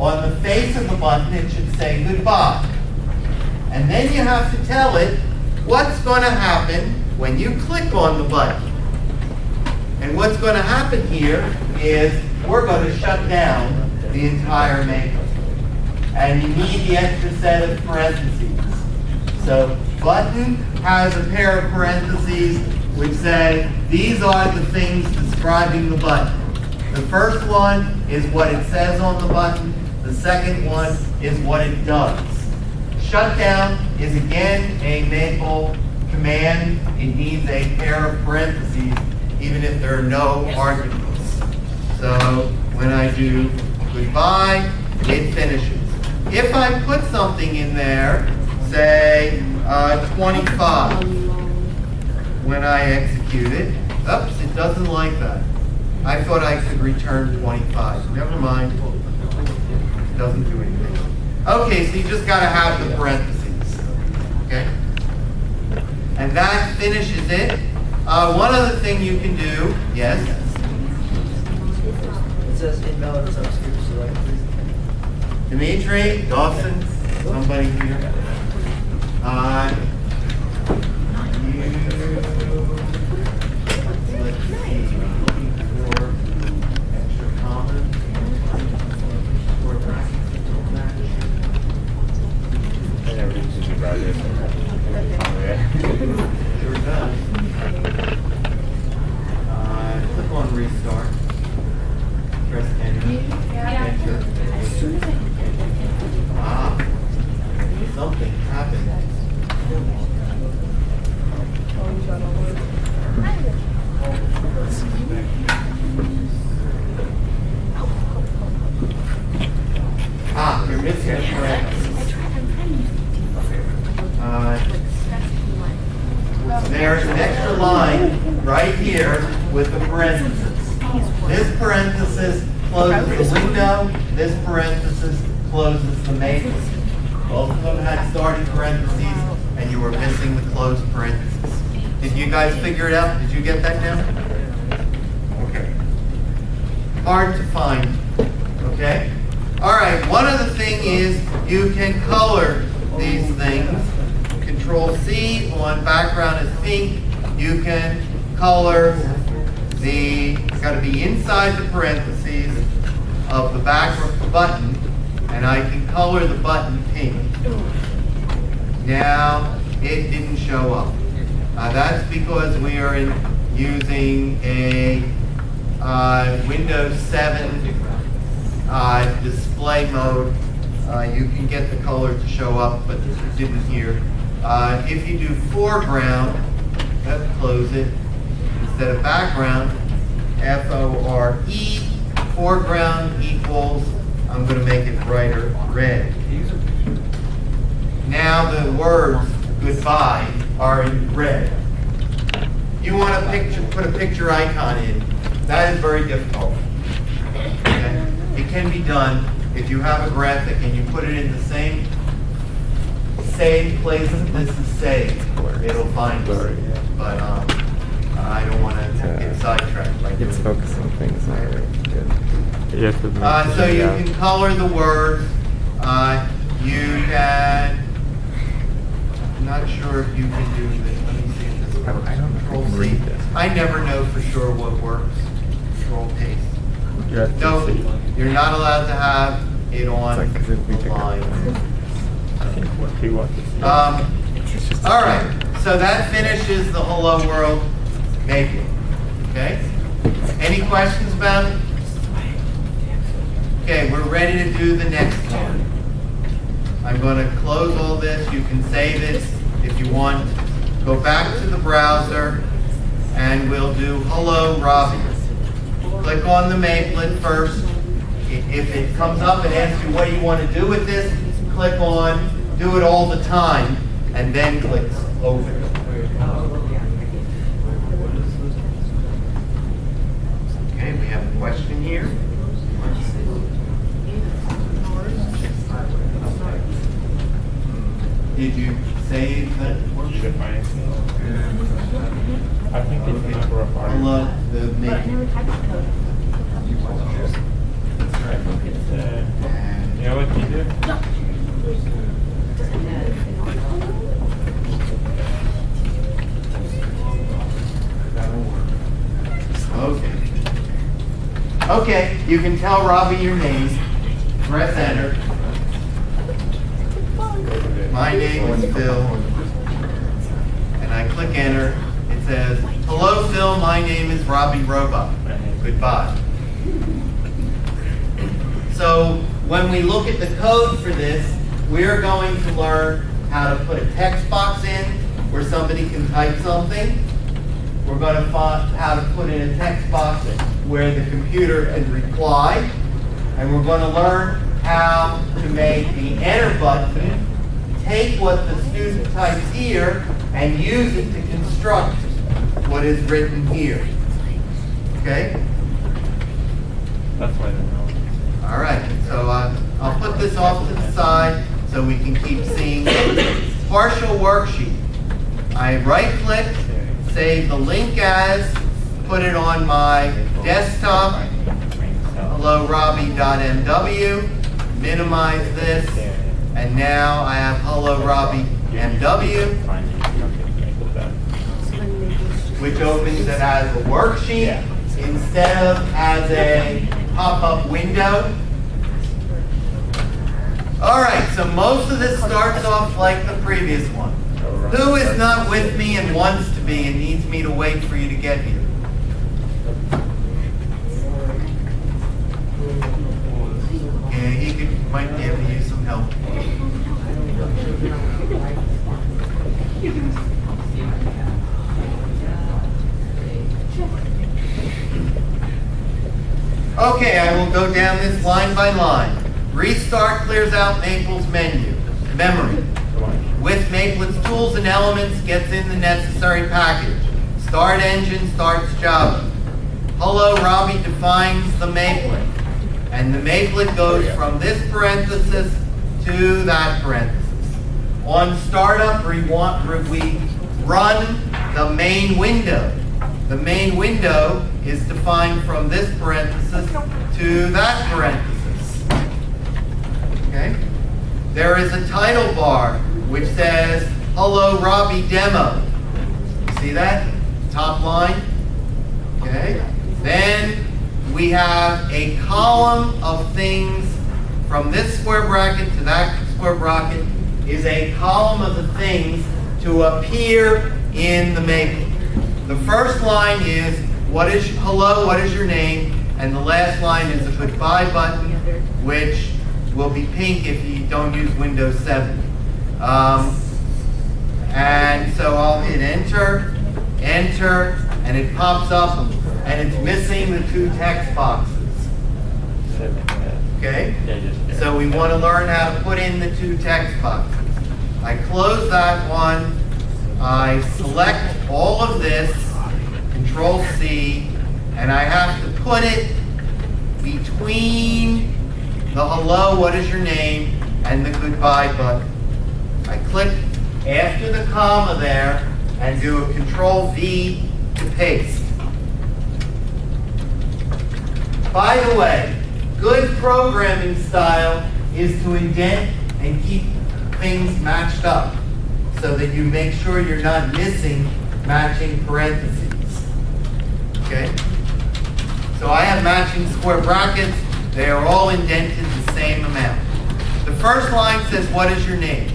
on the face of the button, it should say goodbye. And then you have to tell it what's going to happen when you click on the button. And what's going to happen here is we're going to shut down the entire maker. And you need the extra set of parentheses. So button has a pair of parentheses which say these are the things describing the button. The first one is what it says on the button. The second one is what it does. Shutdown is again a Maple command. It needs a pair of parentheses even if there are no arguments. So when I do goodbye, it finishes. If I put something in there, say 25, when I execute it, oops, it doesn't like that. I thought I could return 25. Never mind. It doesn't do anything. Okay, so you just got to have the parentheses. Okay? And that finishes it. One other thing you can do, yes? It says invalid subscript select. Dimitri, Dawson, somebody here. Let's see, looking for extra comments. Or I never used to try this. Sure does. Click on restart. Press enter. Enter. Something happened. You're missing a parenthesis. There's an extra line right here with the parenthesis. This parenthesis closes the window. This parenthesis closes the maple. Both of them had starting parentheses, and you were missing the closed parentheses. Did you guys figure it out? Did you get that now? Okay. Hard to find. Okay? All right, one other thing is you can color these things. Control C on background is pink. You can color the, it's got to be inside the parentheses of the back button, and I can color the button pink. Now, it didn't show up. That's because we are using a Windows 7 display mode. You can get the color to show up, but it didn't here. If you do foreground, let's close it. Instead of background, F-O-R-E, foreground equals, I'm going to make it brighter red. Now the words goodbye are in red. You want to put a picture icon in. That is very difficult. Okay? It can be done if you have a graphic and you put it in the same place that this is saved. It'll find it. But I don't want to get sidetracked like It's this. focusing things on it. Good. Yes, So you can color the words. You can. I'm not sure if you can do this. Let me see if this works. I don't know if I Control can C. read this. I never know for sure what works. Control paste. You have to No, see. you're not allowed to have it on It's like 'cause if we the pick up line. I think what he wants to see. It's just All right, so that finishes the Hello World Maple. Okay? Any questions about it? Okay, we're ready to do the next one. I'm going to close all this. You can save it if you want. Go back to the browser, and we'll do Hello Robbie. Click on the Maplet first. If it comes up and asks you what do you want to do with this, click on Do It All the Time, and then click Open. Okay, we have a question here. Did you save that? Should find it. I think it's not for a fire. Hello, the But I Maple. never typed the code. I think it's And Okay, you can tell Robbie your name. Press enter. My name is Phil. And I click enter. It says, hello Phil, my name is Robbie Robot. Goodbye. So when we look at the code for this, we're going to learn how to put a text box in where somebody can type something. We're going to find how to put in a text box where the computer can reply. And we're going to learn how to make the enter button take what the student types here and use it to construct what is written here. Okay? That's why they're not. All right, so I'll put this off to the side so we can keep seeing the partial worksheet. I right-click, save the link as, put it on my desktop, hellorobbie.mw, minimize this, and now I have hellorobbie.mw, which opens it as a worksheet instead of as a pop-up window. All right, so most of this starts off like the previous one. Who is not with me and wants to be and needs me to wait for you to get here? Yeah, he might be able to use some help. Okay, I will go down this line by line. Restart clears out Maple's memory. With Maple's tools and elements, gets in the necessary package. Start engine starts Java. Hello Robbie defines the Maplet. And the Maplet goes from this parenthesis to that parenthesis. On startup, we run the main window. The main window is defined from this parenthesis to that parenthesis. Okay? There is a title bar which says, hello Robbie demo. See that? Top line. Okay? Then we have a column of things from this square bracket to that square bracket is a column of the things to appear in the Maple. The first line is, hello, what is your name? And the last line is a goodbye button, which will be pink if you don't use Windows 7. And so I'll hit enter, and it pops up, and it's missing the two text boxes. Okay? So we want to learn how to put in the two text boxes. I close that one. I select all of this, Control C, and I have to put it between the hello, what is your name, and the goodbye button. I click after the comma there and do a Control V to paste. By the way, good programming style is to indent and keep things matched up so that you make sure you're not missing matching parentheses. Okay? So I have matching square brackets. They are all indented the same amount. The first line says, what is your name?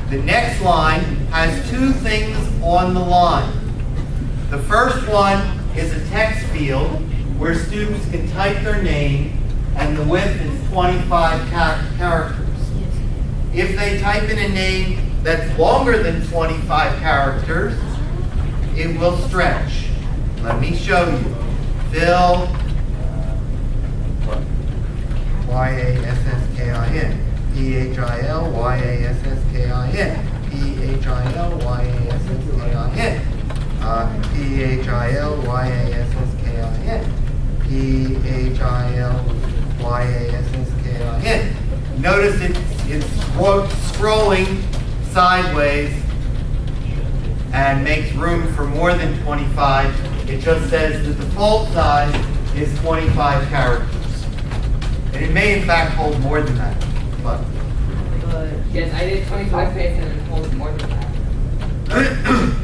The next line has two things on the line. The first one is a text field where students can type their name, and the width is 25 characters. If they type in a name that's longer than 25 characters, it will stretch. Let me show you. Phil, Y-A-S-S-K-I-N, P-H-I-L-Y-A-S-S-K-I-N, P-H-I-L-Y-A-S-S-K-I-N, P-H-I-L-Y-A-S-S-K-I-N, P-H-I-L-Y-A-S-S-K-I-N. Notice it's scrolling sideways and makes room for more than 25. It just says the default size is 25 characters. And it may in fact hold more than that. But yes, I did 25 space and it holds more than that.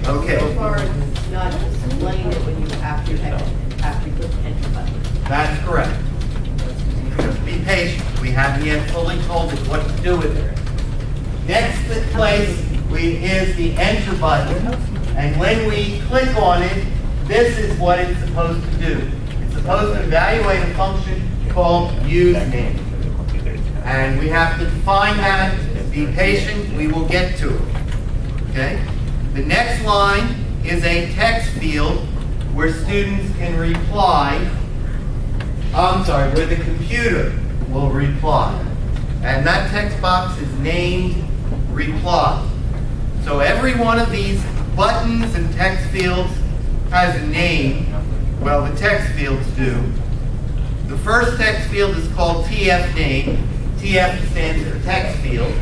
okay. So far, it's not displaying it when you after you click the enter button. That's correct. be patient. We haven't yet fully told it what to do with it. Next place is the enter button. And when we click on it, this is what it's supposed to do. It's supposed to evaluate a function called useName. And we have to define that. Be patient, we will get to it. Okay? The next line is a text field where students can reply. Where the computer will reply. And that text box is named reply. So every one of these buttons and text fields has a name. Well, the text fields do. The first text field is called TF name. TF stands for text field,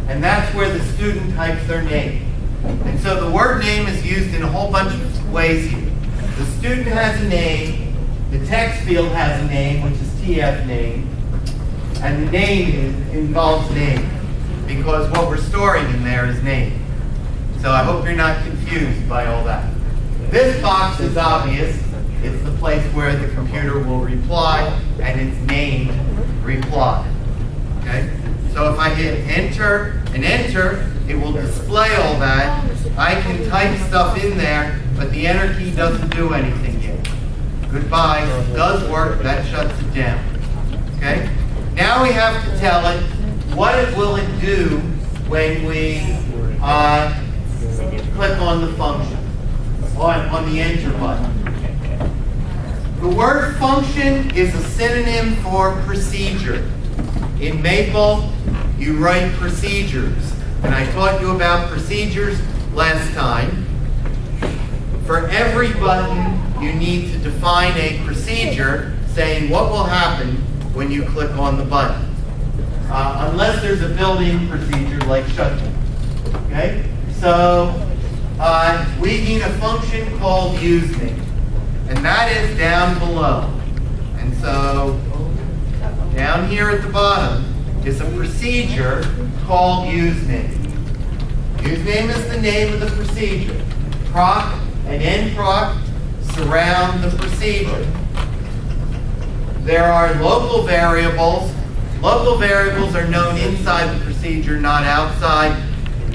and that's where the student types their name. And so the word name is used in a whole bunch of ways here. The student has a name, the text field has a name, which is TF name, and the name involves name, because what we're storing in there is name. So I hope you're not confused by all that. This box is obvious. It's the place where the computer will reply, and it's named reply. Okay? So if I hit enter and enter, it will display all that. I can type stuff in there, but the enter key doesn't do anything yet. Goodbye. It does work. That shuts it down. Okay? Now we have to tell it what will it do when we click on the function, on the enter button. The word function is a synonym for procedure. In Maple, you write procedures. And I taught you about procedures last time. For every button, you need to define a procedure saying what will happen when you click on the button. Unless there's a built-in procedure like shutdown. Okay? So we need a function called useName. And that is down below. And so down here at the bottom is a procedure called useName. Usename is the name of the procedure. Proc and nproc surround the procedure. There are local variables. Local variables are known inside the procedure, not outside.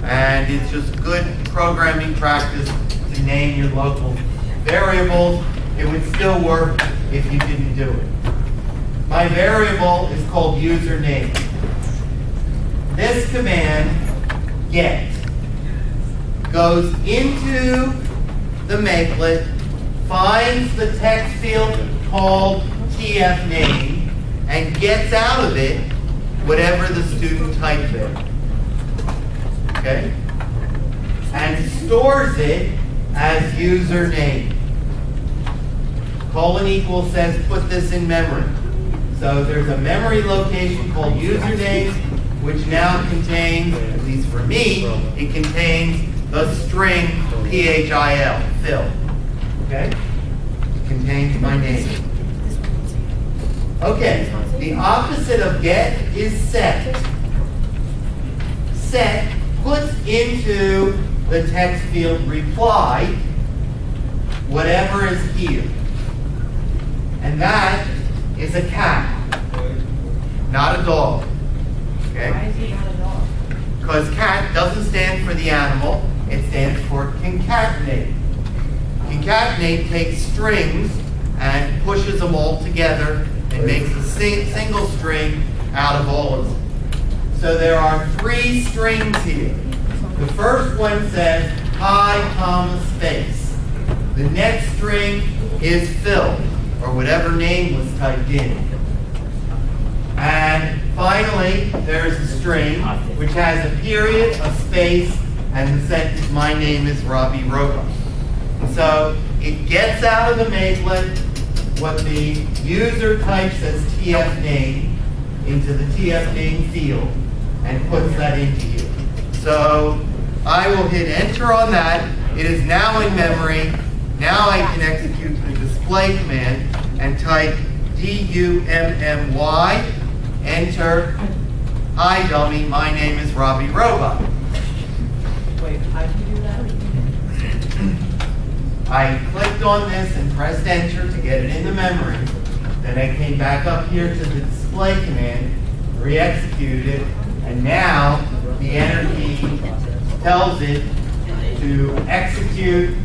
And it's just good programming practice to name your local variables. It would still work if you didn't do it. My variable is called userName. This command, get, goes into the Makelet, finds the text field called TFName, and gets out of it whatever the student typed there. Okay? And stores it as username. Colon equal says put this in memory. So there's a memory location called username, which now contains, at least for me, it contains the string PHIL, Phil. Okay? It contains my name. Okay, the opposite of get is set. Set puts into the text field reply whatever is here. And that is a cat, not a dog. Okay? Why is it not a dog? Because cat doesn't stand for the animal, it stands for concatenate. Concatenate takes strings and pushes them all together and makes a single string out of all of them. So there are 3 strings here. The first one says hi, comma, space. The next string is Phil, or whatever name was typed in. And finally, there's a string which has a period, a space, and the sentence, my name is Robbie Roba. So it gets out of the Makelet what the user types as TFName into the TFName field and puts that into here. So I will hit enter on that. It is now in memory. Now I can execute the display command and type DUMMY, enter, hi dummy, my name is Robbie Robot. Wait, how do you do that? I clicked on this and pressed enter to get it into memory. Then I came back up here to the display display command, re-execute it, and now the enter key tells it to execute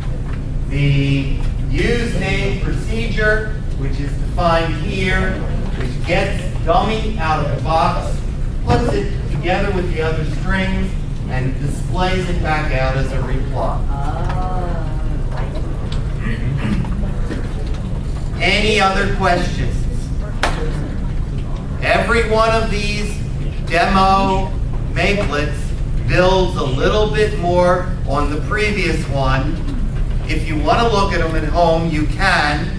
the use name procedure, which is defined here, which gets dummy out of the box, puts it together with the other strings, and displays it back out as a reply. Any other questions? Every one of these demo maplets builds a little bit more on the previous one. If you want to look at them at home, you can,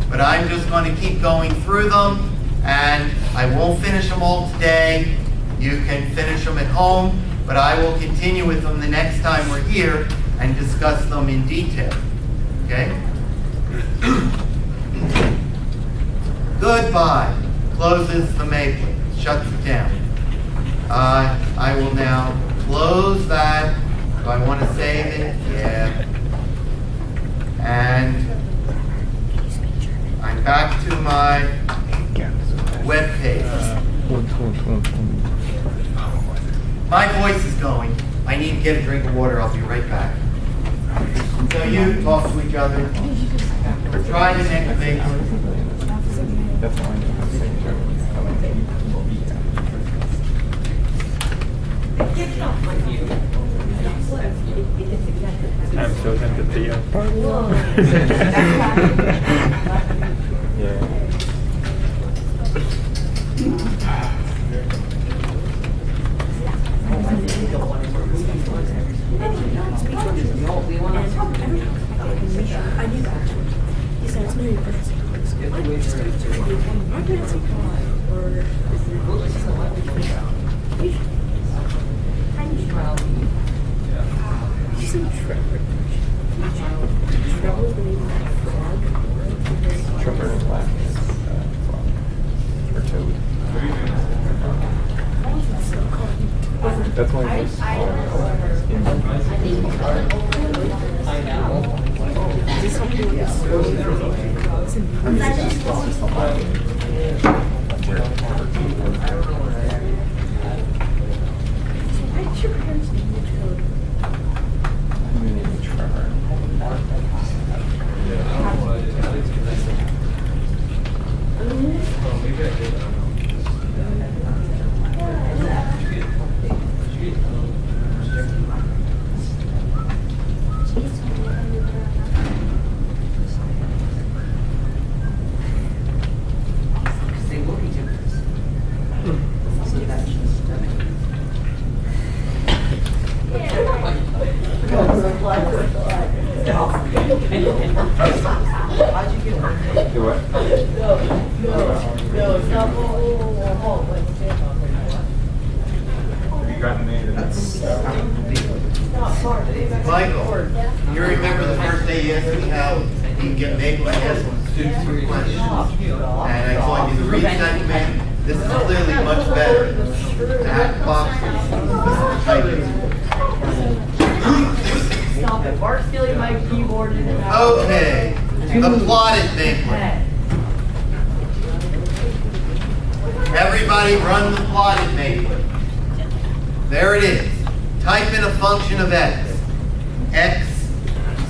but I'm just going to keep going through them, and I won't finish them all today. You can finish them at home, but I will continue with them the next time we're here and discuss them in detail. Okay? Goodbye closes the maplet, shuts it down. I will now close that. Do I want to save it? Yeah. And I'm back to my web page. My voice is going. I need to get a drink of water. I'll be right back. So you talk to each other. Try the next page. I'm so tempted to yeah. That's why Michael, you remember the first day you asked me how you can get maple? I asked students three questions. And I told you the reset command. This is clearly much better. That box is typing. Stop it. Mark's stealing my keyboard in and out. Okay, the plotted maplet. Everybody run the plotted maplet. There it is. Type in a function of x, x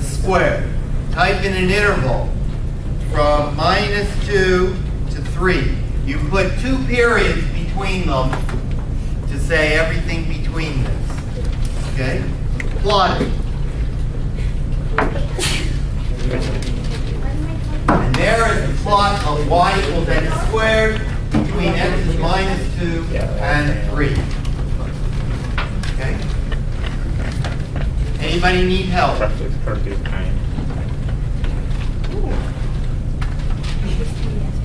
squared. Type in an interval from -2 to 3. You put 2 periods between them to say everything between this. Okay? Plot it. And there is the plot of y equals x squared between x is -2 and 3. Okay? Anybody need help?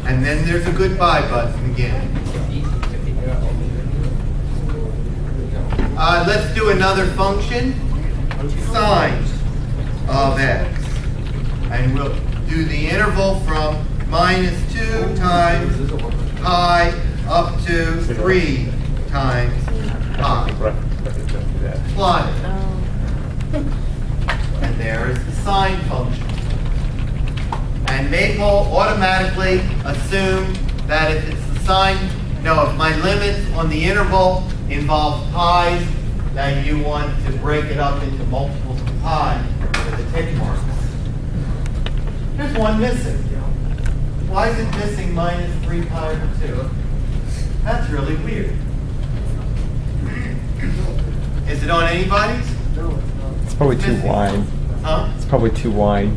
And then there's a goodbye button again. Let's do another function, sine of x. And we'll do the interval from -2 times pi up to 3 times pi. Plot it. And there is the sine function. And Maple automatically assumed that if it's the sine No, if my limits on the interval involve pies, then you want to break it up into multiples of pi with the tick marks. There's one missing. Why is it missing minus 3 pi over 2? That's really weird. Is it on anybody's? It's probably too missing. wide. Huh? It's probably too wide.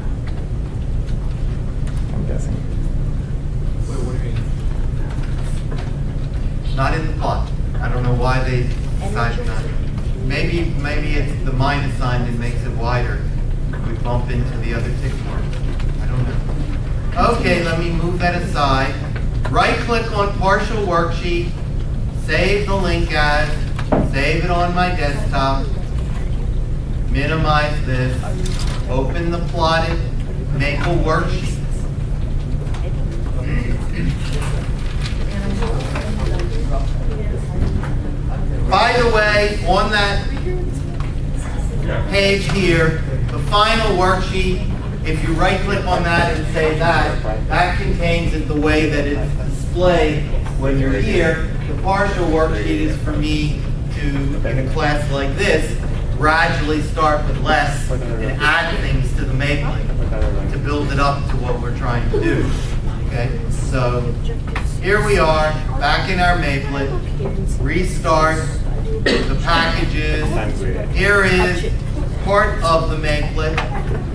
I'm guessing. Not in the plot. I don't know why they decided not. Maybe it's the minus sign that makes it wider. We bump into the other tick mark. I don't know. Okay, let me move that aside. Right-click on partial worksheet, save the link as, save it on my desktop, minimize this, open the plotted Maple worksheet. By the way, on that page here, the final worksheet, if you right-click on that and say that contains it the way that it's displayed when you're here. The partial worksheet is for me to, in a class like this, gradually start with less and add things to the Maplet to build it up to what we're trying to do. Okay, so here we are, back in our Maplet. Restart the packages. Here is part of the Maplet.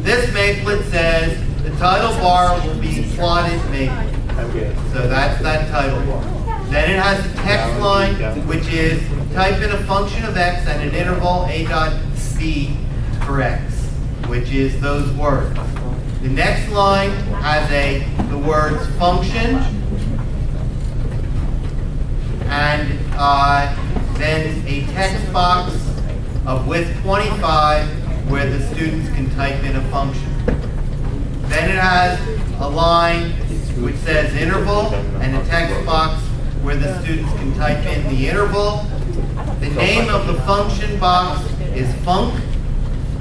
This Maplet says the title bar will be plotted Maplet. So that's that title bar. Then it has a text line, which is type in a function of x and an interval a dot b for x, which is those words. The next line has the words function, and then a text box of width 25 where the students can type in a function. Then it has a line which says interval and a text box where the students can type in the interval. The name of the function box is func.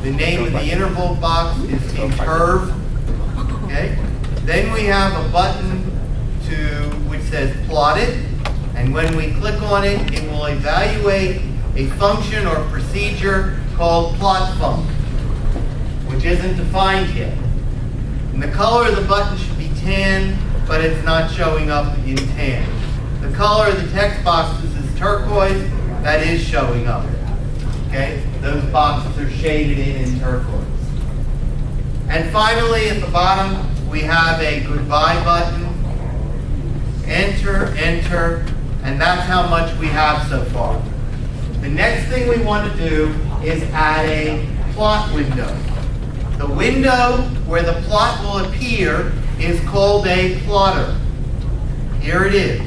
The name of the interval box is interv. Okay. Then we have a button which says plotted, and when we click on it, it will evaluate a function or procedure called plot func, which isn't defined yet. And the color of the button should be tan, but it's not showing up in tan. The color of the text boxes is turquoise. That is showing up. Okay? Those boxes are shaded in turquoise. And finally, at the bottom, we have a goodbye button. Enter, enter, and that's how much we have so far. The next thing we want to do is add a plot window. The window where the plot will appear is called a plotter. Here it is.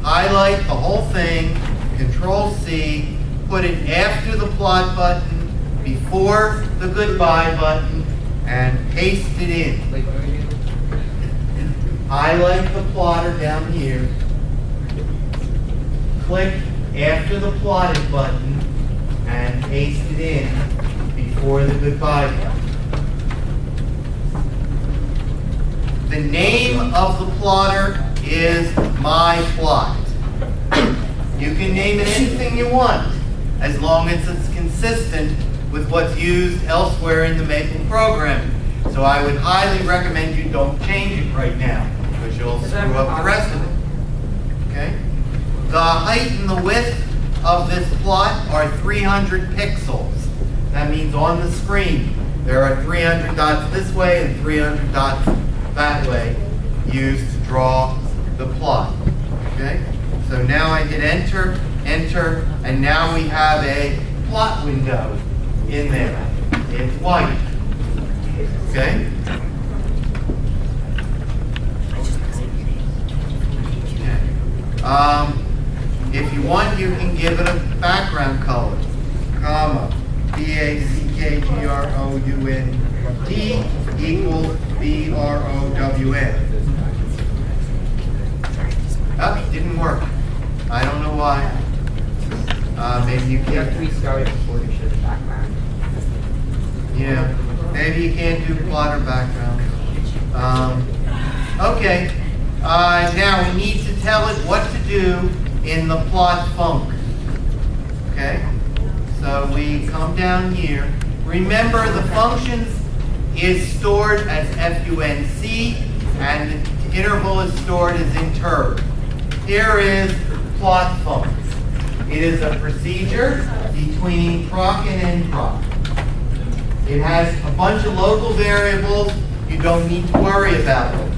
Highlight the whole thing, Control-C, put it after the plot button, before the goodbye button, and paste it in. Highlight the plotter down here. Click after the plotted button, and paste it in before the goodbye button. The name of the plotter is My Plot. You can name it anything you want, as long as it's consistent with what's used elsewhere in the Maple program. So I would highly recommend you don't change it right now, because you'll screw up the rest of it. Okay? The height and the width of this plot are 300 pixels. That means on the screen there are 300 dots this way and 300 dots that way used to draw the plot. Okay? So now I hit enter, enter, and now we have a plot window in there. It's white. Okay? If you want, you can give it a background color, comma, BACKGROUND equals BROWN. Oh, didn't work. I don't know why. Maybe you You have to can't. restart it before you show the background. Yeah, maybe you can't do plotter background. Okay, Now we need to tell it what to do in the plot func. Okay? So we come down here. Remember, the functions is stored as func, and the interval is stored as interv. Here is plot func. It is a procedure between proc and nproc. It has a bunch of local variables. You don't need to worry about them.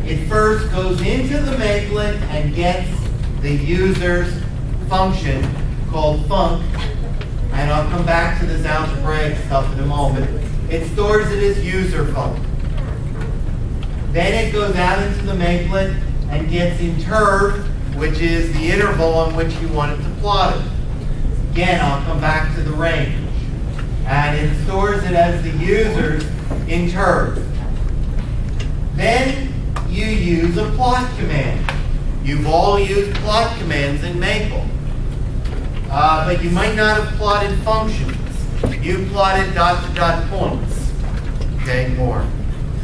It first goes into the makelet and gets the user's function called func, and I'll come back to this algebraic stuff in a moment. It stores it as user func. Then it goes out into the makelet and gets interv, which is the interval on which you want it to plot it. Again, I'll come back to the range. And it stores it as the user's interv. Then you use a plot command. You've all used plot commands in Maple. But you might not have plotted functions. You plotted dot-to-dot points. Okay, more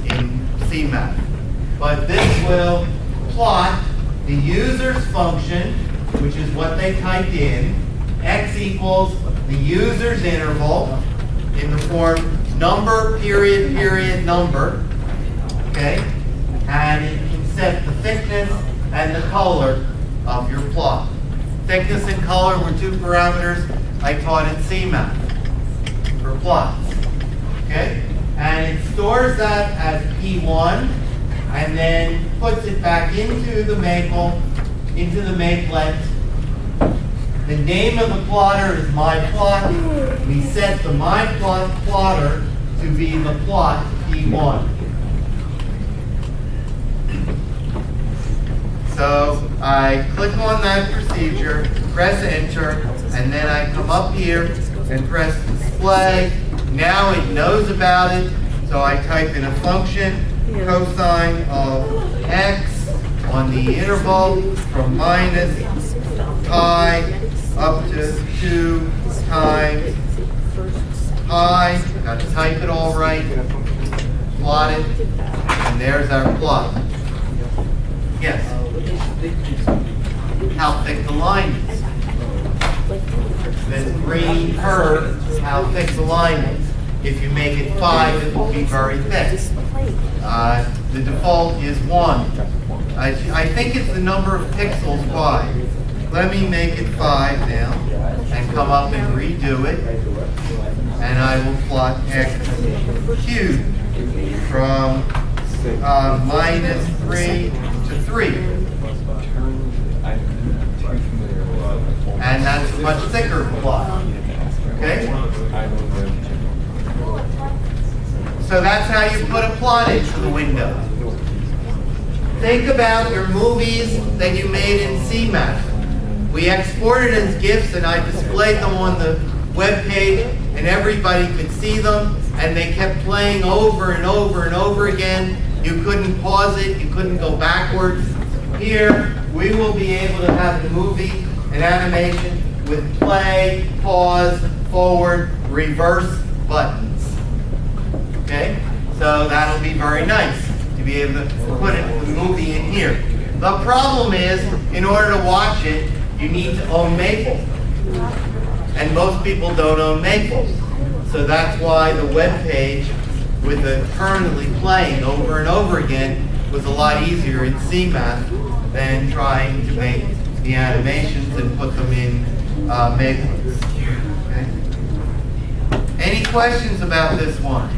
in CMath. But this will plot the user's function, which is what they typed in. X equals the user's interval in the form number, period, period, number. Okay? And it can set the thickness and the color of your plot. Thickness and color were two parameters I taught in CMath for plots. Okay? And it stores that as P1 and then puts it back into the Maple, into the Makelet. The name of the plotter is myplot. We set the myplot plotter to be the plot P1. So I click on that procedure, press enter, and then I come up here and press display. Now it knows about it, so I type in a function, cosine of x on the interval from minus pi up to 2 times pi. Got to type it all right, plot it, and there's our plot. Yes? How thick the line is. The green curve, how thick the line is. If you make it 5, it will be very thick. The default is 1. I think it's the number of pixels 5. Let me make it 5 now and come up and redo it. And I will plot x cubed from minus 3 to 3. And that's a much thicker plot. Okay? So that's how you put a plot into the window. Think about your movies that you made in CMath. We exported as GIFs and I displayed them on the web page and everybody could see them and they kept playing over and over and over again. You couldn't pause it, you couldn't go backwards. Here, we will be able to have the movie and animation with play, pause, forward, reverse buttons. Okay? So that'll be very nice to be able to put the movie in here. The problem is, in order to watch it, you need to own Maple. And most people don't own Maple. So that's why the web page with the permanently playing over and over again was a lot easier in CMath than trying to make the animations and put them in Maple. Okay? Any questions about this one?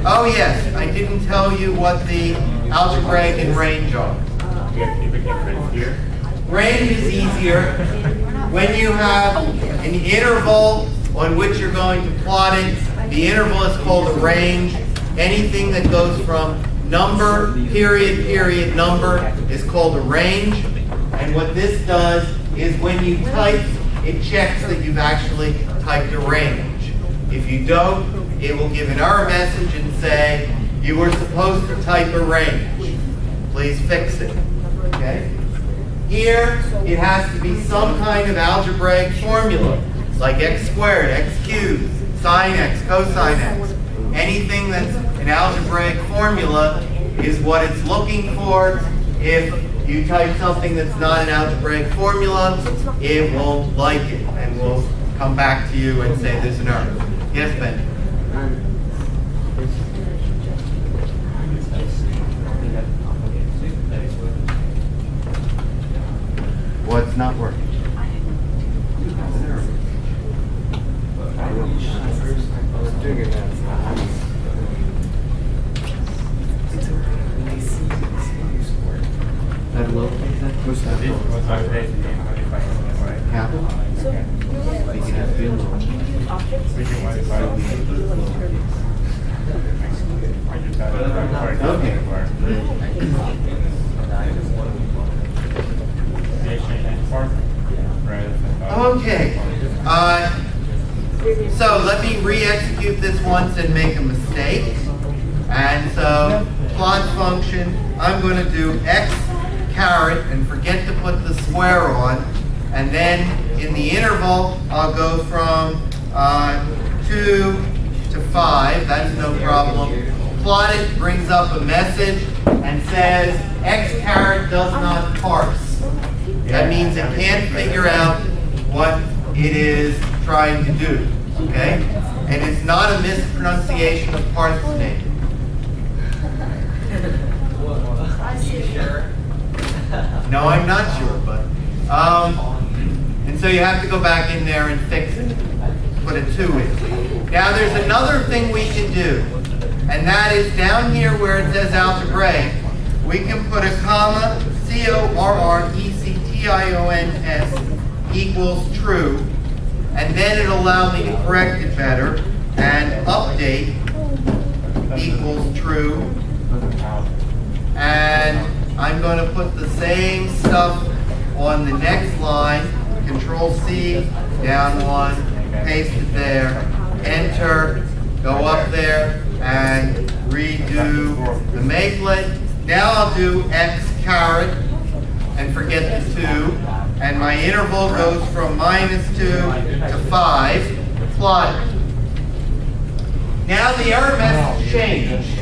Oh yes, I didn't tell you what the algebraic and range are. Range is easier. When you have an interval on which you're going to plot it, the interval is called a range. Anything that goes from number, period, period, number is called a range. And what this does is when you type, it checks that you've actually typed a range. If you don't, it will give an error message and say, you were supposed to type a range. Please fix it. Okay? Here, it has to be some kind of algebraic formula, like x squared, x cubed, sine x, cosine x. Anything that's an algebraic formula is what it's looking for. If you type something that's not an algebraic formula, it won't like it and will come back to you and say there's an error. Yes, Ben? What's not working? That locate that? What's that? Capital? They can have field load. Okay. So let me re-execute this once and make a mistake. And so plot function, I'm going to do x caret and forget to put the square on. And then in the interval, I'll go from 2 to 5. That's no problem. Plot it brings up a message and says x caret does not parse. That means it can't figure out what it is trying to do. Okay? And it's not a mispronunciation of parse name. No, I'm not sure, but and so you have to go back in there and fix it. Put a 2 in. Now there's another thing we can do, and that is down here where it says algebraic, we can put a comma, corrections equals true, and then it'll allow me to correct it better, and update equals true, and I'm going to put the same stuff on the next line, Control C, down one, paste it there, enter, go up there, and redo the makelet. Now I'll do x caret and forget the 2, and my interval goes from -2 to 5, plot it. Now the error message changed.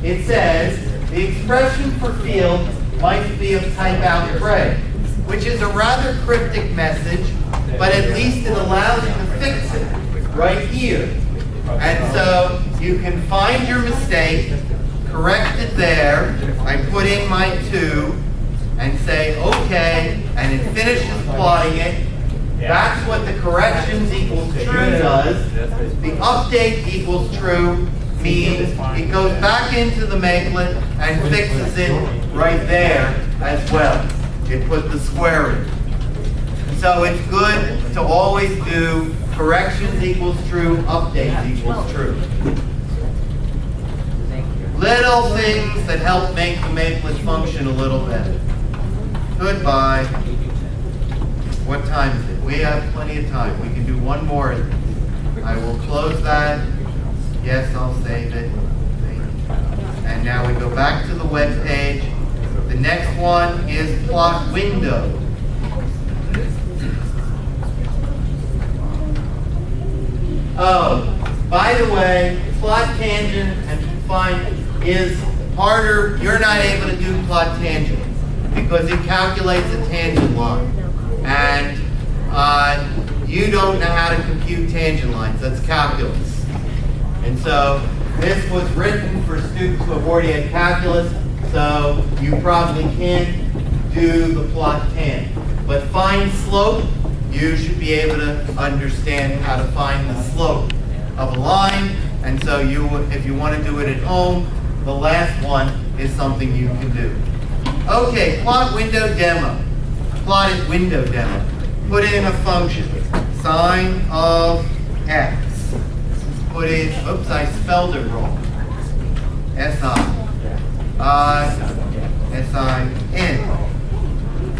It says, the expression for field might be of type algebraic, which is a rather cryptic message, but at least it allows you to fix it right here. And so you can find your mistake, correct it there, I put in my 2, and say OK, and it finishes plotting it. That's what the corrections equals true does. The update equals true means it goes back into the makelet and fixes it right there as well. It put the square in. So it's good to always do corrections equals true, updates equals true. Little things that help make the makelet function a little better. Goodbye. What time is it? We have plenty of time. We can do one more. I will close that. Yes, I'll save it. And now we go back to the web page. The next one is plot window. Oh, by the way, plot tangent and find is harder. You're not able to do plot tangent because it calculates a tangent line. And you don't know how to compute tangent lines. That's calculus. And so this was written for students who have already had calculus, so you probably can't do the plot tan. But find slope, you should be able to understand how to find the slope of a line. And so if you want to do it at home, the last one is something you can do. Okay, plot window demo. Plotted window demo. Put in a function, sine of x. Put in, oops, I spelled it wrong. S-I-N.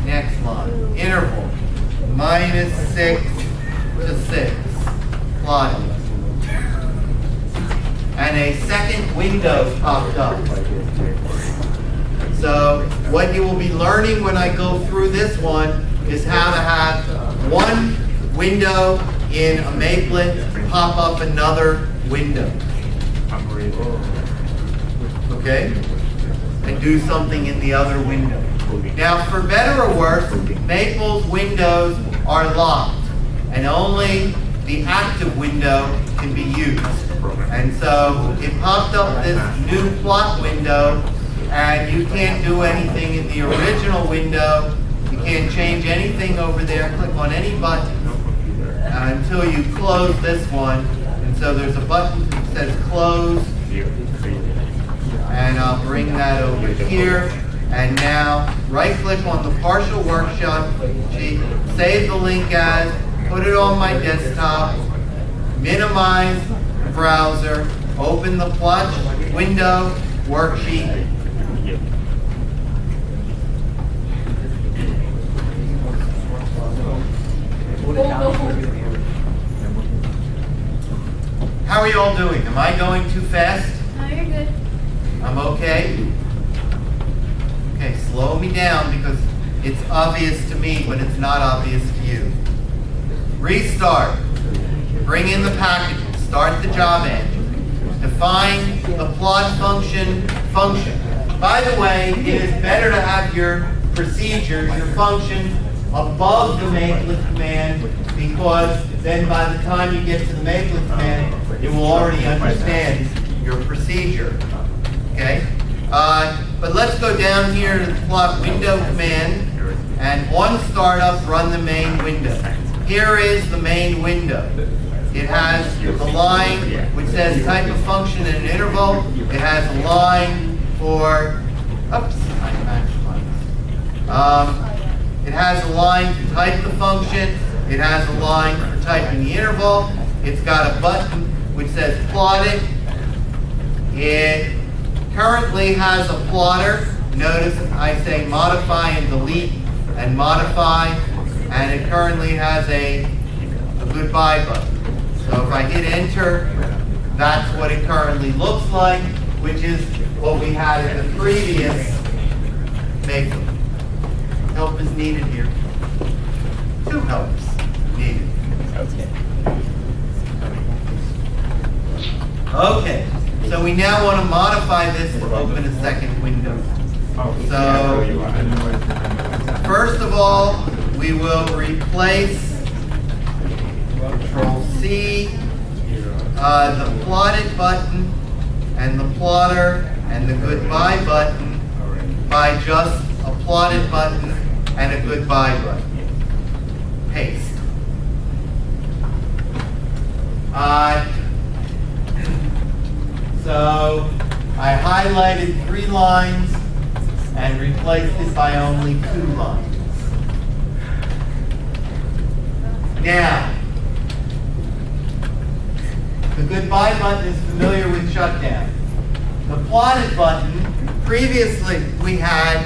Next line, interval, -6 to 6. Plotted. And a second window popped up. So what you will be learning when I go through this one is how to have one window in a makelet pop up another window. Okay? and do something in the other window. Now, for better or worse, Maple's windows are locked, and only the active window can be used. And so it popped up this new plot window, and you can't do anything in the original window. You can't change anything over there, click on any button until you close this one. And so there's a button that says close, and I'll bring that over here. And now right click on the partial workshop sheet, save the link as, put it on my desktop, minimize the browser, open the plot window worksheet. How are you all doing? Am I going too fast? No, you're good. I'm okay? Okay, slow me down because it's obvious to me, but it's not obvious to you. Restart. Bring in the packages. Start the job engine. Define the plot function. By the way, it is better to have your procedures, your functions, above the Maplet command, because then by the time you get to the Maplet command, it will already understand your procedure. Okay? But let's go down here to the plot window command, and on startup, run the main window. Here is the main window. It has the line which says type of function in an interval. It has a line for, it has a line to type the function. It has a line for typing the interval. It's got a button which says plotted. It currently has a plotter. Notice I say modify and delete and modify, and it currently has a goodbye button. So if I hit enter, that's what it currently looks like, which is what we had in the previous Maplet. Help is needed here. 2 helps needed. Okay, so we now want to modify this to open a second window. So, first of all, we will replace Control C, the plotted button and the plotter and the goodbye button by just a plotted button and a goodbye button. Paste. So I highlighted 3 lines and replaced it by only 2 lines. Now, the goodbye button is familiar with shutdown. The plotted button, previously we had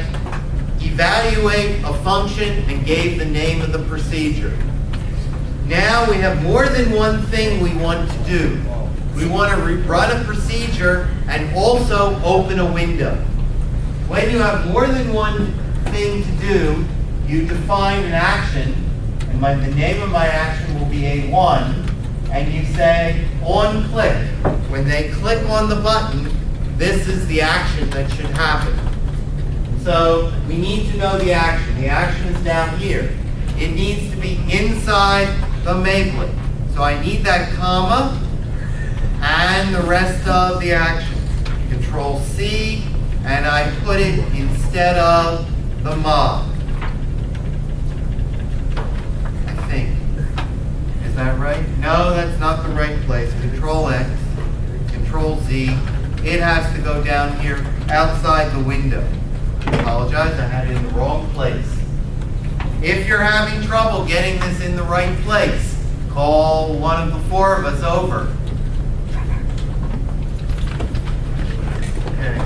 evaluate a function and gave the name of the procedure. Now we have more than one thing we want to do. We want to run a procedure and also open a window. When you have more than one thing to do, you define an action, and the name of my action will be A1, and you say on click. When they click on the button, this is the action that should happen. So we need to know the action. The action is down here. It needs to be inside the Maplet. So I need that comma and the rest of the action. Control C, and I put it instead of the mod. I think. Is that right? No, that's not the right place. Control X, Control Z. It has to go down here outside the window. I apologize, I had it in the wrong place. If you're having trouble getting this in the right place, call one of the 4 of us over. Okay.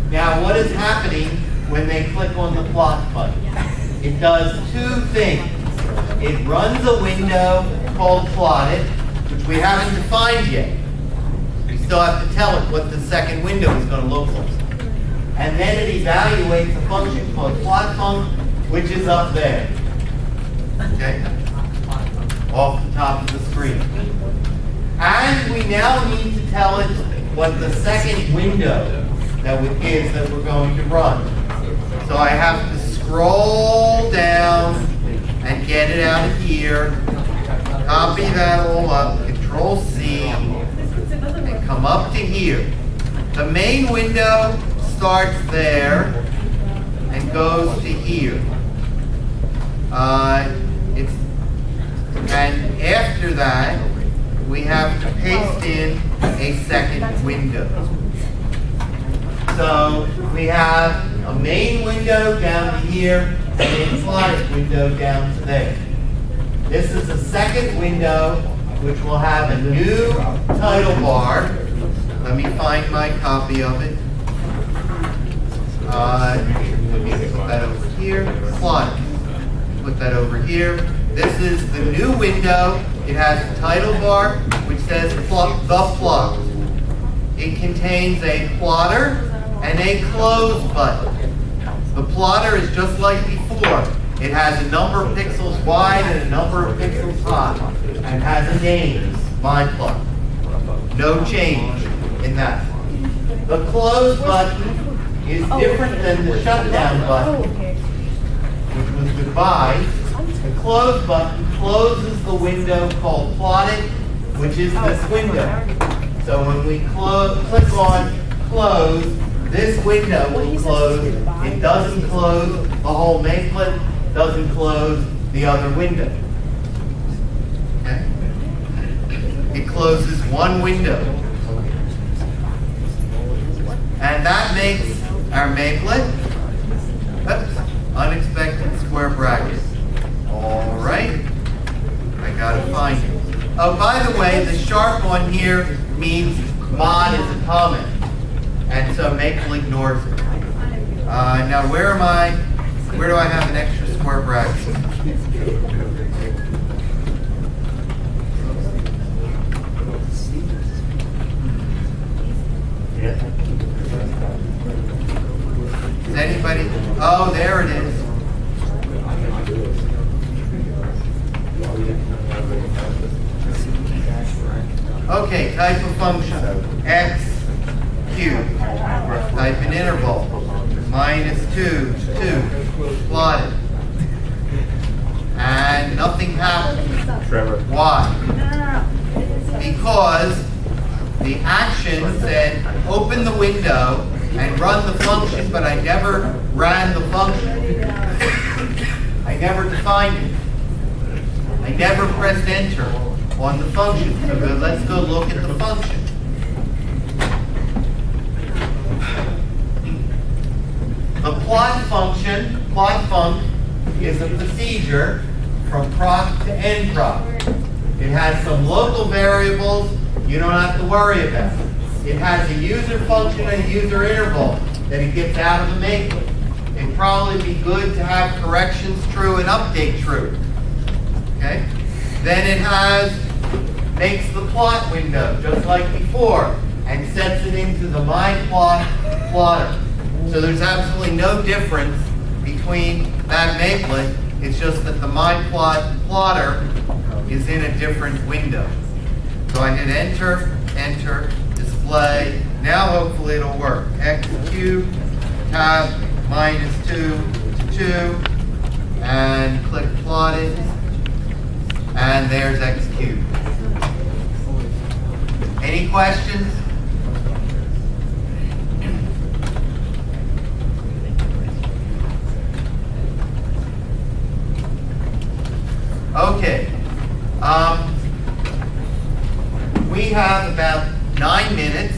Now, what is happening when they click on the plot button? It does 2 things. It runs a window called plotted, which we haven't defined yet. We still have to tell it what the second window is going to look like. And then it evaluates a function called plot func, which is up there. Okay? Off the top of the screen. And we now need to tell it what the second window that is that we're going to run. So I have to scroll down and get it out of here, copy that all up, Control C, and come up to here. The main window starts there and goes to here. And after that, we have to paste in a second window. So we have a main window down to here and a plotted window down to there. This is a second window which will have a new title bar. Let me find my copy of it. Let me put that over here. Plotted. Put that over here. This is the new window. It has a title bar which says the plot. It contains a plotter and a close button. The plotter is just like before. It has a number of pixels wide and a number of pixels high, and has a name, My Plot. No change in that. The close button is different than the shutdown button, which was goodbye. The close button closes the window called Plotted, which is this window. So when we click on Close, this window will close. It doesn't close the whole Makelet, doesn't close the other window. Okay? It closes one window. And that makes our Makelet, unexpected square bracket. All right. I gotta find it. Oh, by the way, the sharp one here means mod is a comment. And so Maple ignores it. Now where am I? Where do I have an extra square bracket? Is anybody? Oh, there it is. Okay, type of function. X cubed. Type an interval. -2, 2. Plotted. And nothing happened. Trevor. Why? Because the action said open the window and run the function, but I never ran the function. I never defined it. I never pressed enter on the function. So let's go look at the function. The plot function, plot func, is a procedure from proc to nproc. It has some local variables you don't have to worry about. It has a user function and a user interval that it gets out of the Makelet. It'd probably be good to have corrections true and update true. Okay? Then it makes the plot window just like before and sets it into the MyPlot plotter. So there's absolutely no difference between that Makelet. It's just that the MyPlot plotter is in a different window. So I hit enter, enter, display. Now hopefully it'll work. X cubed, tab, -2 to 2, and click plotted, and there's X cubed. Any questions? Okay. We have about 9 minutes,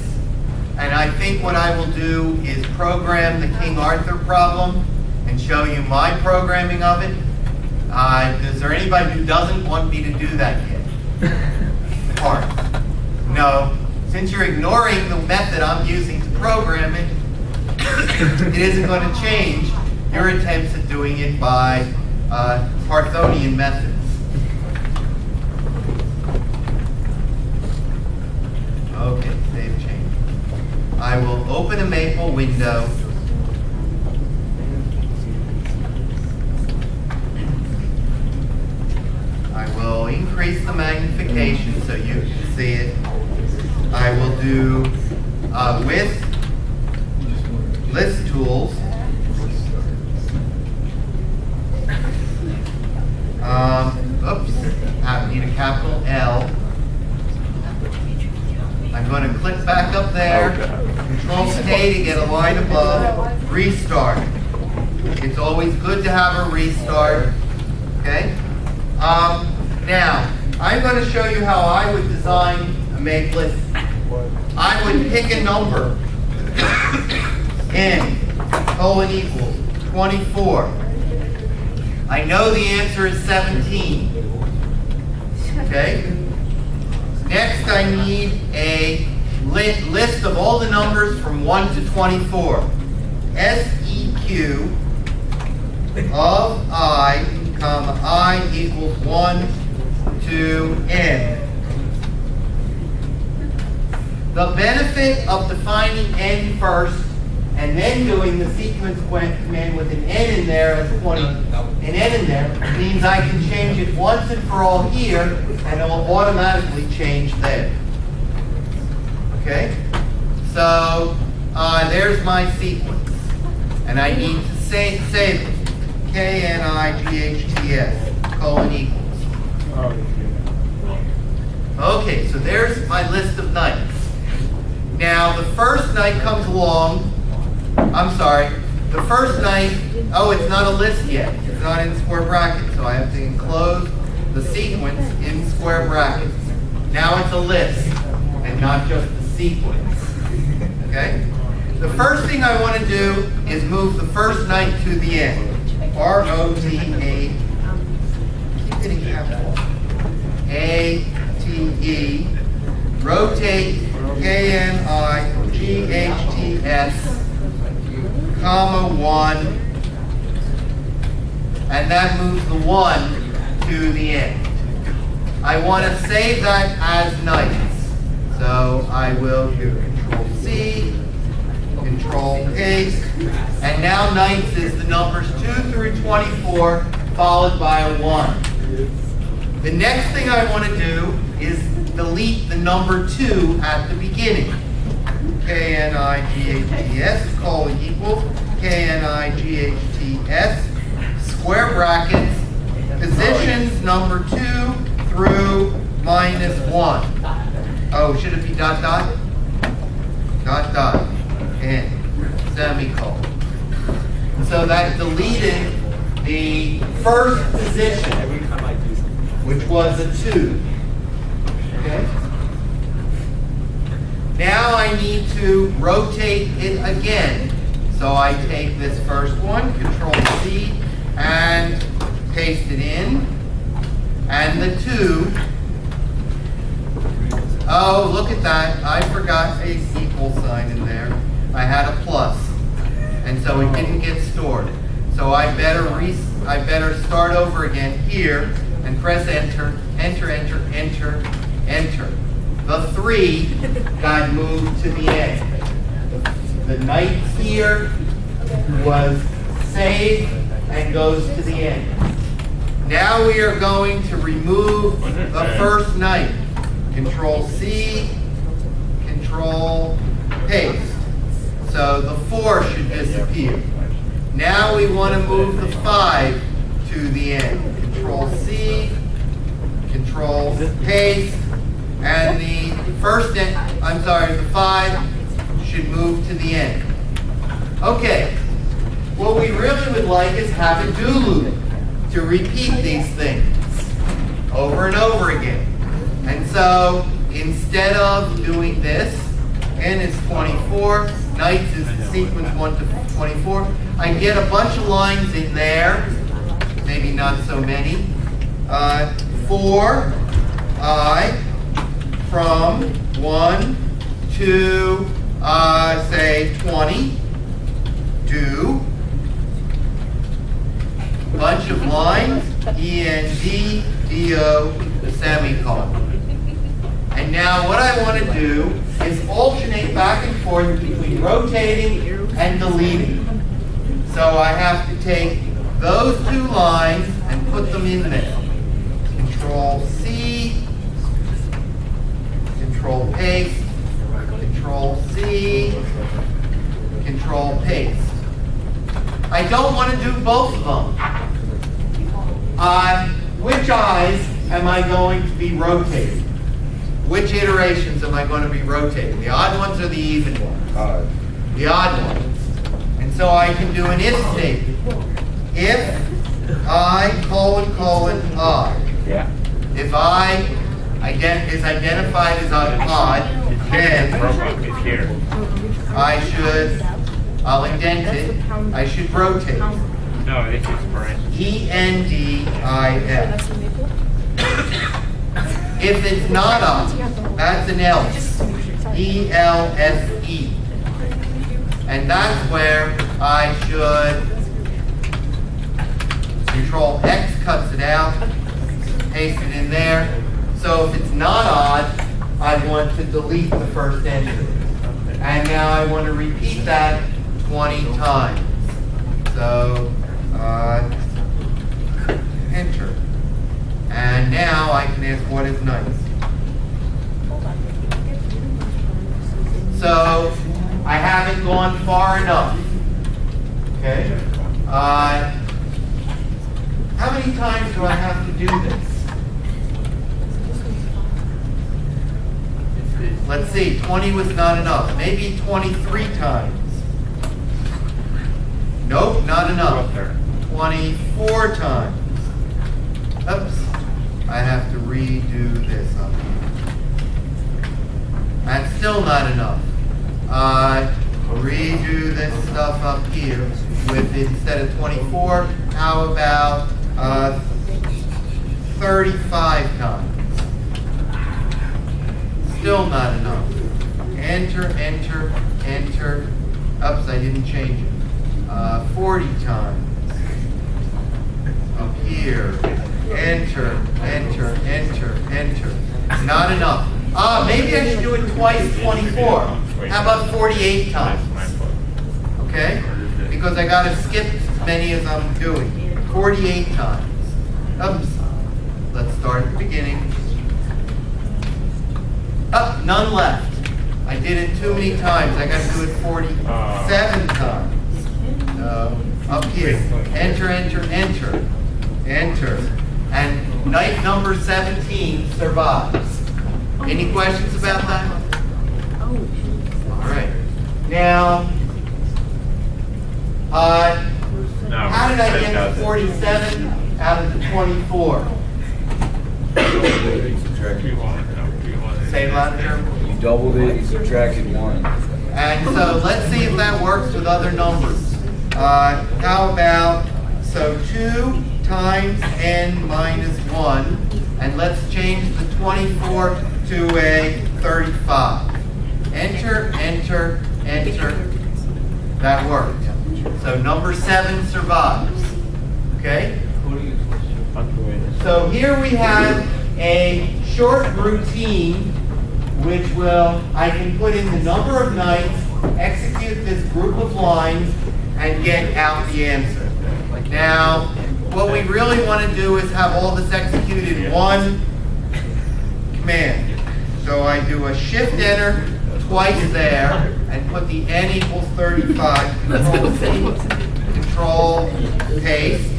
and I think what I will do is program the King Arthur problem and show you my programming of it. Is there anybody who doesn't want me to do that yet? Part. No. Since you're ignoring the method I'm using to program it, it isn't going to change your attempts at doing it by Parthonian methods. Okay, save change. I will open a Maple window. I will increase the magnification so you can see it. I will do width list tools. Oops, I need a capital L. I'm going to click back up there, Control K to get a line above, restart. It's always good to have a restart, okay? Now, I'm going to show you how I would design a make list. I would pick a number, n, colon equals 24. I know the answer is 17, okay? Next, I need a list of all the numbers from 1 to 24. SEQ of I, comma, I equals 1 to n. The benefit of defining n first and then doing the sequence command with an n in there as 20, an n in there, means I can change it once and for all here, and it will automatically change there. Okay? So, there's my sequence. And I need to save it. KNIGHTS, colon equals. Okay, so there's my list of nights. Now, the first night comes along. I'm sorry, the first night, oh, it's not a list yet. It's not in square brackets, so I have to enclose the sequence in square brackets. Now it's a list, and not just the sequence. Okay? The first thing I want to do is move the first night to the end. R-O-T-A, keep hitting capital, A-T-E, rotate K-N-I-G-H-T-S, comma 1, and that moves the 1 to the end. I want to save that as nights, so I will do Control C, Control paste, and now nights is the numbers 2 through 24 followed by a 1. The next thing I want to do is delete the number 2 at the beginning. K-N-I-G-H-T-S, colon equals K-N-I-G-H-T-S, square brackets, positions number 2 through minus 1. Oh, should it be dot dot? Dot dot, and semicolon. So that deleted the first position, which was a 2. Okay? Now I need to rotate it again. So I take this first one, Control C, and paste it in. And the 2. Oh, look at that. I forgot a equal sign in there. I had a plus. And so it didn't get stored. So I better start over again here and press enter, enter, enter, enter, enter. The 3 got moved to the end. The night here was saved and goes to the end. Now we are going to remove the first night. Control C, Control paste. So the 4 should disappear. Now we want to move the 5 to the end. Control C, Control paste. And the the 5 should move to the end. Okay, what we really would like is have a do loop to repeat these things over and over again. And so, instead of doing this, n is 24, nights is the sequence 1 to 24, I get a bunch of lines in there, maybe not so many. 4, I, from 1 to, say, 20, do, bunch of lines, E-N-D, D-O, semicolon. And now what I want to do is alternate back and forth between rotating and deleting. So I have to take those 2 lines and put them in there. Control C, Control paste, Control C, Control Paste. I don't want to do both of them. Which eyes am I going to be rotating? Which iterations am I going to be rotating? The odd ones or the even ones? Odd. The odd ones. And so I can do an if statement. If I, odd. Yeah. If I is identified as odd, then It's here. I'll indent it, I should rotate. No, this is correct. ENDIS. If it's not odd, that's an else. ELSE. And that's where I should Control X cuts it out, paste it in there. So if it's not odd, I want to delete the first entry. And now I want to repeat that 20 times. So, enter. And now I can ask what is nice. So, I haven't gone far enough. Okay? How many times do I have to do this? Let's see, 20 was not enough. Maybe 23 times. Nope, not enough. 24 times. Oops. I have to redo this up here. That's still not enough. Redo this stuff up here with, instead of 24, how about 35 times? Still not enough. Enter, enter, enter. Oops, I didn't change it. 40 times. Up here. Enter, enter, enter, enter. Not enough. Maybe I should do it twice 24. How about 48 times? Okay? Because I got to skip as many as I'm doing. 48 times. Oops. Let's start at the beginning. None left. I did it too many times. I got to do it 47 times. Up here. Enter, enter, enter. Enter. And knife number 17 survives. Any questions about that? All right. Now, how did I get 47 out of the 24? Say it louder, Jeremy. You doubled it, you subtracted 1. And so let's see if that works with other numbers. How about, so 2 times n minus 1, and let's change the 24 to a 35. Enter, enter, enter. That worked. So number 7 survives. Okay? So here we have a short routine which I can put in the number of nights, execute this group of lines, and get out the answer. Now, what we really want to do is have all this executed in one command. So I do a shift enter twice there, and put the n equals 35, control C, control paste,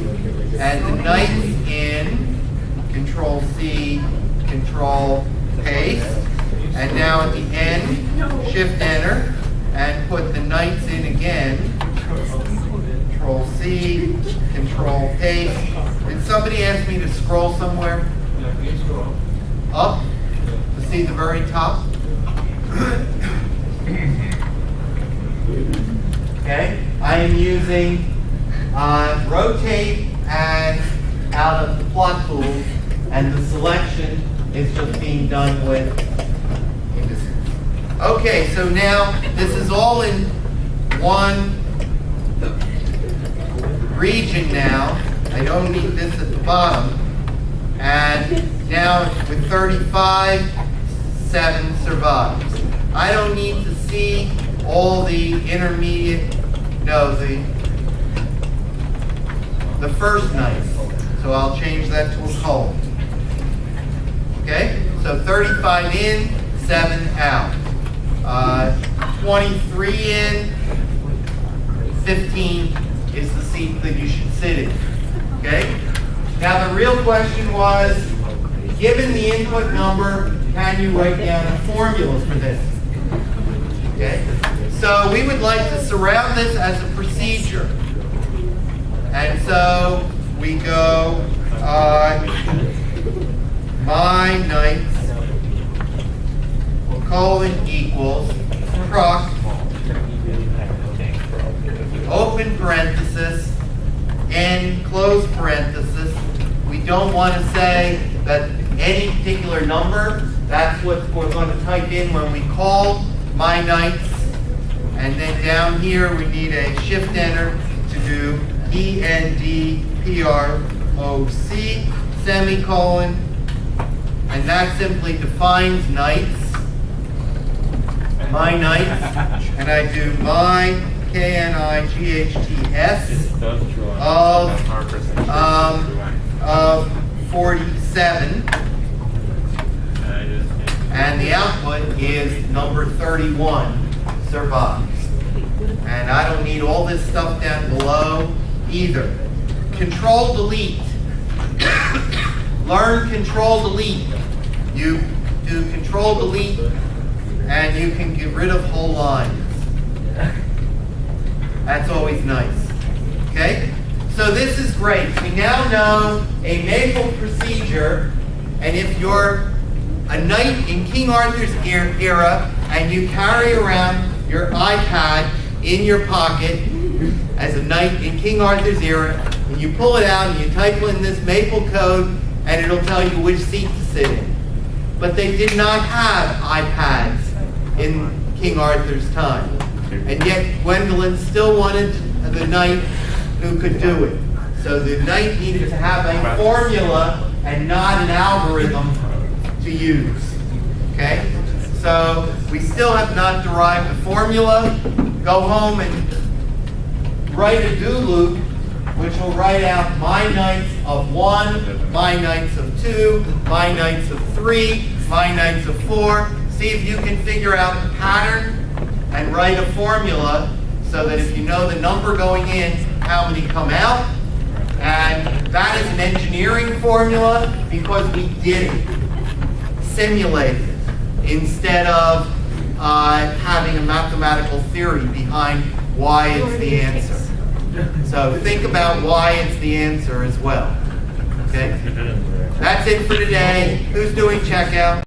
and the nights in, control C, control paste, and now at the end, shift enter, and put the nights in again, control C, control paste. Did somebody ask me to scroll somewhere? Up to see the very top? Okay, I am using rotate as out of the plot tool, and the selection is just being done with indices. Okay, so now this is all in one region now. I don't need this at the bottom. And now with 35, 7 survives. I don't need to see all the intermediate, no, the first night. So I'll change that to a colon. Okay? So 35 in, 7 out. 23 in, 15 is the seat that you should sit in. Okay? Now the real question was, given the input number, can you write down a formula for this? Okay? So we would like to surround this as a procedure. And so we go, my nights, colon equals, proc, open parenthesis, and close parenthesis. We don't want to say that any particular number, that's what we're going to type in when we call my nights. And then down here we need a shift enter to do ENDPROC, semicolon, and that simply defines nights, my nights, and I do my KNIGHTS of 47, and the output is number 31, survives. And I don't need all this stuff down below either. Control delete. Learn control delete. You do control delete and you can get rid of whole lines. That's always nice. Okay? So this is great. We now know a Maple procedure, and if you're a knight in King Arthur's era and you carry around your iPad in your pocket as a knight in King Arthur's era, and you pull it out and you type in this Maple code and it'll tell you which seat to sit in. But they did not have iPads in King Arthur's time. And yet Gwendolyn still wanted the knight who could do it. So the knight needed to have a formula and not an algorithm to use. Okay? So we still have not derived the formula. Go home and write a do loop, which will write out my nights of 1, my nights of 2, my nights of 3, my nights of 4. See if you can figure out the pattern and write a formula so that if you know the number going in, how many come out. And that is an engineering formula because we did it, simulated it, instead of having a mathematical theory behind why it's the answer. So think about why it's the answer as well. Okay? That's it for today. Who's doing checkout?